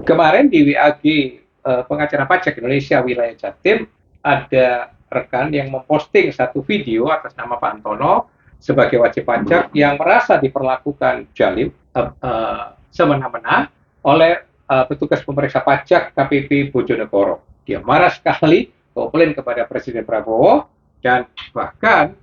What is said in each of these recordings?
Kemarin di WAG pengacara pajak Indonesia wilayah Jatim ada rekan yang memposting satu video atas nama Pak Antono sebagai wajib pajak yang merasa diperlakukan jalim semena-mena oleh petugas pemeriksa pajak KPP Bojonegoro. Dia marah sekali, komplain kepada Presiden Prabowo, dan bahkan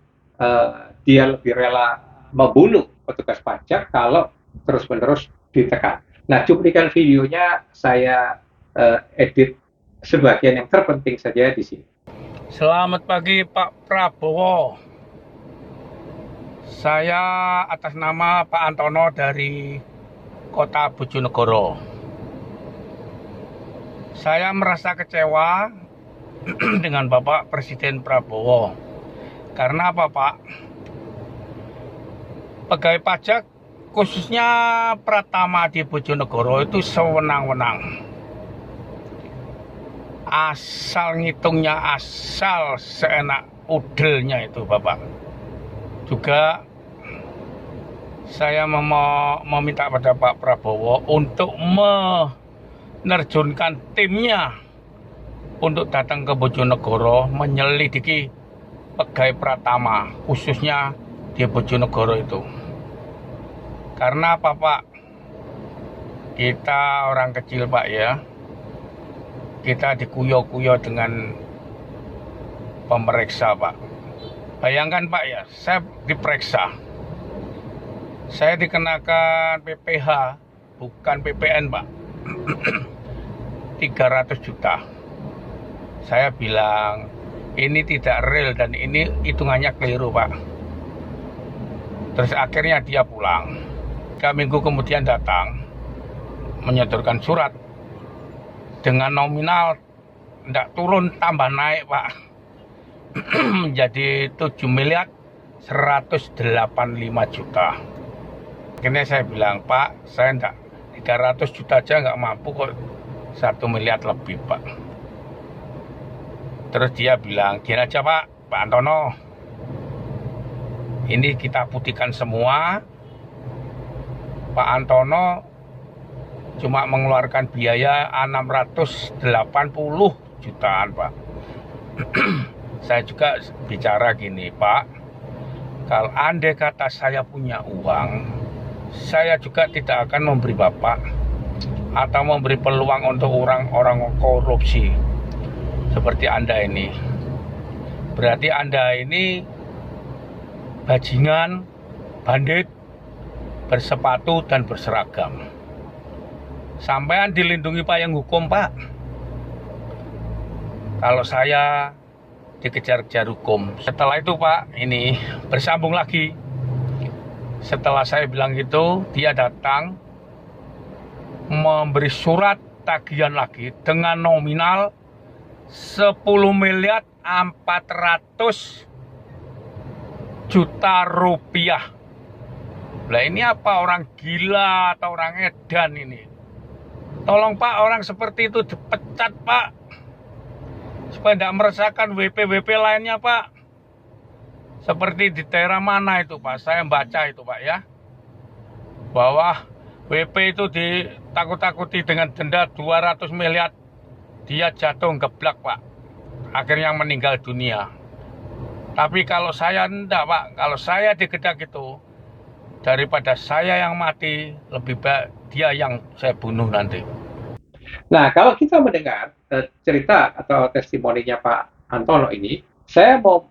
dia lebih rela membunuh petugas pajak kalau terus-menerus ditekan. Nah, cuplikan videonya saya edit sebagian yang terpenting saja di sini. Selamat pagi Pak Prabowo. Saya atas nama Pak Antono dari Kota Bojonegoro. Saya merasa kecewa dengan Bapak Presiden Prabowo. Karena apa, Pak? Pegawai pajak khususnya Pratama di Bojonegoro itu sewenang-wenang. Asal ngitungnya, asal seenak udelnya itu, Bapak. Juga saya meminta pada Pak Prabowo untuk menerjunkan timnya untuk datang ke Bojonegoro menyelidiki pegawai Pratama, khususnya di Bojonegoro itu. Karena apa, Pak? Kita orang kecil, Pak, ya. Kita dikuyo-kuyo dengan pemeriksa, Pak. Bayangkan, Pak, ya, saya diperiksa. Saya dikenakan PPh, bukan PPN, Pak. 300 juta. Saya bilang, ini tidak real dan ini hitungannya keliru, Pak. Terus akhirnya dia pulang. 3 minggu kemudian datang, menyodorkan surat dengan nominal tidak turun tambah naik, Pak, menjadi 7.185 juta. Akhirnya saya bilang, Pak, saya enggak 300 juta aja nggak mampu kok 1 miliar lebih, Pak. Terus dia bilang, gini aja, Pak Antono, ini kita putihkan semua. Pak Antono cuma mengeluarkan biaya 680 jutaan, Pak. Saya juga bicara gini, Pak, kalau andai kata saya punya uang, saya juga tidak akan memberi Bapak atau memberi peluang untuk orang-orang korupsi seperti Anda ini. Berarti Anda ini bajingan, bandit, bersepatu dan berseragam. Sampean dilindungi payung hukum, Pak. Kalau saya dikejar-kejar hukum. Setelah itu, Pak, ini bersambung lagi. Setelah saya bilang gitu, dia datang memberi surat tagihan lagi dengan nominal 10.400.000.000 rupiah. Lah ini apa, orang gila atau orang edan ini? Tolong, Pak, orang seperti itu dipecat, Pak, supaya tidak meresahkan WP-WP lainnya, Pak. Seperti di daerah mana itu, Pak? Saya baca itu, Pak, ya, bahwa WP itu ditakut-takuti dengan denda 200 miliar. Dia jatuh geblak, Pak. Akhirnya meninggal dunia. Tapi kalau saya enggak, Pak. Kalau saya digedak itu, daripada saya yang mati, lebih baik dia yang saya bunuh nanti. Nah, kalau kita mendengar cerita atau testimoninya Pak Antono ini, saya mau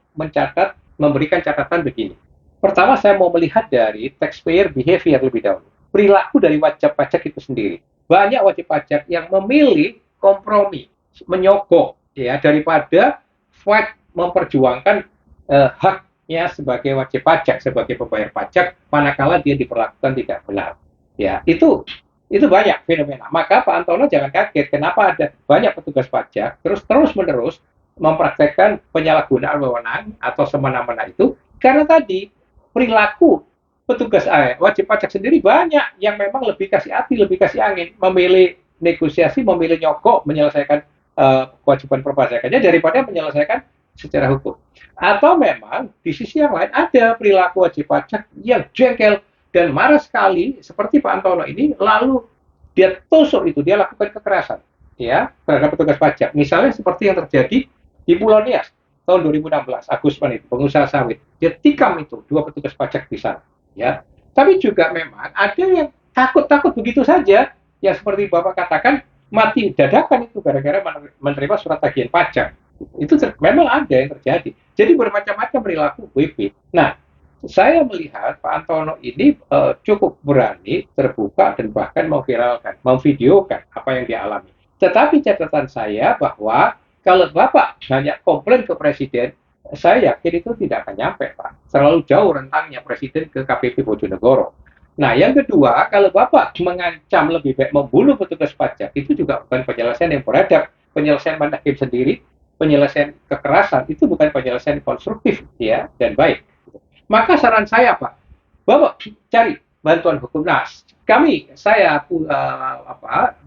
memberikan catatan begini. Pertama, saya mau melihat dari taxpayer behavior lebih dahulu. Perilaku dari wajib pajak itu sendiri. Banyak wajib pajak yang memilih kompromi, menyogok, ya, daripada fight memperjuangkan haknya sebagai wajib pajak, sebagai pembayar pajak, manakala dia diperlakukan tidak benar. Ya, itu banyak fenomena. Maka Pak Antono jangan kaget kenapa ada banyak petugas pajak terus-menerus mempraktekkan penyalahgunaan wewenang atau semena-mena itu, karena tadi perilaku petugas wajib pajak sendiri banyak yang memang lebih kasih hati, lebih kasih angin, memilih negosiasi, memilih nyogok, menyelesaikan kewajiban perpajakannya daripada menyelesaikan secara hukum. Atau memang di sisi yang lain ada perilaku wajib pajak yang jengkel dan marah sekali seperti Pak Antono ini, lalu dia tusuk itu, dia lakukan kekerasan ya terhadap petugas pajak. Misalnya seperti yang terjadi di Pulau Nias tahun 2016, Agusman itu pengusaha sawit, dia tikam itu dua petugas pajak di sana ya. Tapi juga memang ada yang takut-takut begitu saja, yang seperti Bapak katakan mati dadakan itu gara-gara menerima surat tagihan pajak. Itu memang ada yang terjadi. Jadi bermacam-macam perilaku WP. Nah, saya melihat Pak Antono ini cukup berani, terbuka, dan bahkan memviralkan, memvideokan apa yang dia alami. Tetapi catatan saya bahwa kalau Bapak hanya komplain ke Presiden, saya yakin itu tidak akan nyampe, Pak. Terlalu jauh rentangnya Presiden ke KPP Bojonegoro. Nah, yang kedua, kalau Bapak mengancam lebih baik membunuh petugas pajak, itu juga bukan penyelesaian yang beradab. Penyelesaian hakim sendiri, penyelesaian kekerasan, itu bukan penyelesaian konstruktif ya dan baik. Maka saran saya, Pak, Bapak cari bantuan hukum. Nah, saya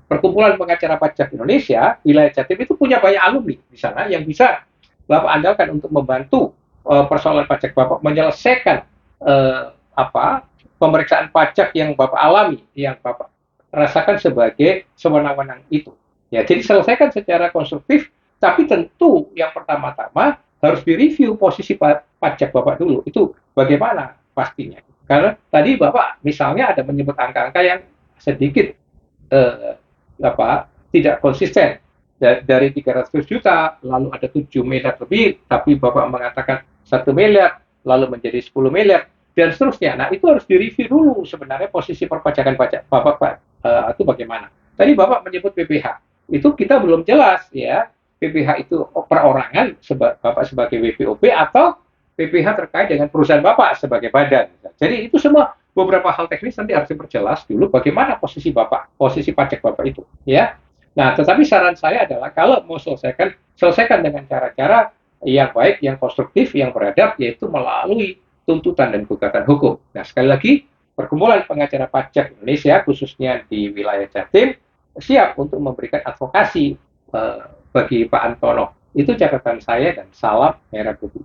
perkumpulan pengacara pajak Indonesia wilayah Jatim itu punya banyak alumni di sana yang bisa Bapak andalkan untuk membantu persoalan pajak Bapak menyelesaikan pemeriksaan pajak yang Bapak alami, yang Bapak rasakan sebagai sewenang-wenang itu. Ya, jadi selesaikan secara konstruktif, tapi tentu yang pertama-tama harus direview posisi pajak Bapak dulu. Itu bagaimana pastinya. Karena tadi Bapak misalnya ada menyebut angka-angka yang sedikit tidak konsisten. Dari 300 juta, lalu ada 7 miliar lebih, tapi Bapak mengatakan 1 miliar, lalu menjadi 10 miliar, dan seterusnya. Nah, itu harus direview dulu sebenarnya posisi perpajakan pajak Bapak itu bagaimana. Tadi Bapak menyebut PPh. Itu kita belum jelas ya. PPh itu perorangan Bapak sebagai WPOP atau PPh terkait dengan perusahaan Bapak sebagai badan. Jadi itu semua beberapa hal teknis nanti harus diperjelas dulu bagaimana posisi Bapak, posisi pajak Bapak itu, ya. Nah, tetapi saran saya adalah kalau mau selesaikan dengan cara-cara yang baik, yang konstruktif, yang beradab, yaitu melalui tuntutan dan gugatan hukum. Nah, sekali lagi, Perkumpulan Pengacara Pajak Indonesia, khususnya di wilayah Jatim, siap untuk memberikan advokasi bagi Pak Antono. Itu catatan saya dan salam merah putih.